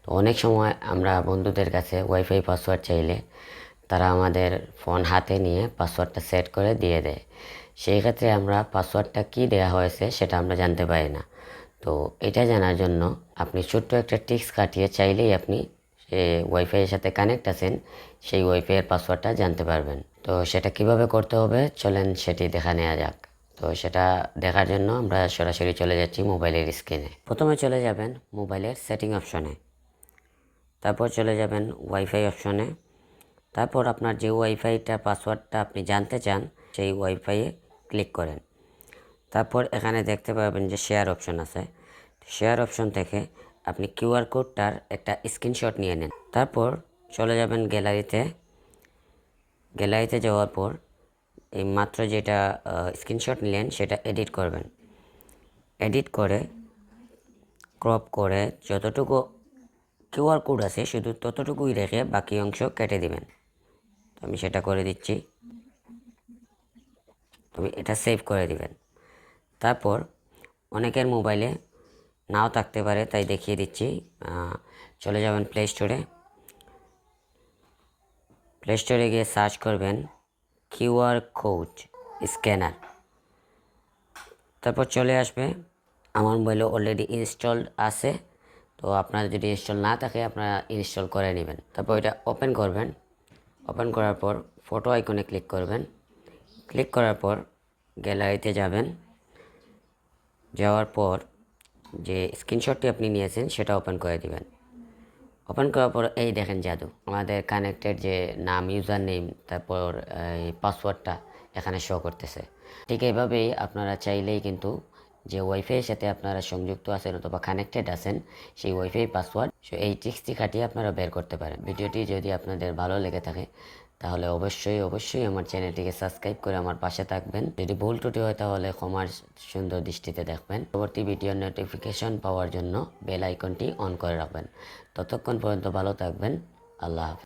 তো অনেক সময় আমরা বন্ধুদের কাছে ওয়াইফাই পাসওয়ার্ড চাইলে তারা আমাদের ফোন হাতে নিয়ে পাসওয়ার্ডটা সেট করে দিয়ে দেয়। সেই ক্ষেত্রে আমরা পাসওয়ার্ডটা কী দেওয়া হয়েছে সেটা আমরা জানতে পারি না। তো এটা জানার জন্য আপনি ছোট্ট একটা ট্রিক্স কাটিয়ে চাইলেই আপনি ওয়াইফাইয়ের সাথে কানেক্ট আছেন সেই ওয়াইফাইয়ের পাসওয়ার্ডটা জানতে পারবেন। তো সেটা কিভাবে করতে হবে চলেন সেটি দেখা নেওয়া যাক। তো সেটা দেখার জন্য আমরা সরাসরি চলে যাচ্ছি মোবাইলের স্ক্রিনে। প্রথমে চলে যাবেন মোবাইলের সেটিং অপশনে, তারপর চলে যাবেন ওয়াইফাই অপশনে, তারপর আপনার যে ওয়াইফাইটার পাসওয়ার্ডটা আপনি জানতে চান সেই ওয়াইফাইয়ে ক্লিক করেন। তারপর এখানে দেখতে পাবেন যে শেয়ার অপশন আছে। শেয়ার অপশন থেকে আপনি কিউআর কোডটার একটা স্ক্রিনশট নিয়ে নেন। তারপর চলে যাবেন গ্যালারিতে। গ্যালারিতে যাওয়ার পর এই মাত্র যেটা স্ক্রিনশট নিলেন সেটা এডিট করবেন। এডিট করে ক্রপ করে যতটুকু কিউআর কোড আছে শুধু ততটুকুই রেখে বাকি অংশ কেটে দিবেন। তো আমি সেটা করে দিচ্ছি। তুমি এটা সেভ করে দিবেন। তারপর অনেকের মোবাইলে নাও থাকতে পারে তাই দেখিয়ে দিচ্ছি। চলে যাবেন প্লে স্টোরে। প্লে স্টোরে গিয়ে সার্চ করবেন কিউআর কোড স্ক্যানার। তারপর চলে আসবে। আমার মোবাইলে অলরেডি ইনস্টলড আছে, তো আপনার যদি ইনস্টল না থাকে আপনারা ইনস্টল করে নেবেন। তারপর এটা ওপেন করবেন। ওপেন করার পর ফটো আইকনে ক্লিক করবেন। ক্লিক করার পর গ্যালারিতে যাবেন। যাওয়ার পর যে স্ক্রিনশটটি আপনি নিয়েছেন সেটা ওপেন করে দিবেন। ওপেন করার পর এই দেখেন জাদু, আমাদের কানেক্টেড যে নাম, ইউজার নেম, তারপর এই পাসওয়ার্ডটা এখানে শো করতেছে। ঠিক এইভাবেই আপনারা চাইলেই কিন্তু যে ওয়াইফাইয়ের সাথে আপনারা সংযুক্ত আছেন অথবা কানেক্টেড আছেন সেই ওয়াইফাই পাসওয়ার্ড এই ট্রিক্সটি খাটিয়ে আপনারা বের করতে পারেন। ভিডিওটি যদি আপনাদের ভালো লেগে থাকে তাহলে অবশ্যই আমার চ্যানেলটিকে সাবস্ক্রাইব করে আমার পাশে থাকবেন। যদি ভুল ত্রুটি হয় তাহলে ক্ষমার সুন্দর দৃষ্টিতে দেখবেন। পরবর্তী ভিডিওর নোটিফিকেশন পাওয়ার জন্য বেল আইকনটি অন করে রাখবেন। ততক্ষণ পর্যন্ত ভালো থাকবেন। আল্লাহ হাফেজ।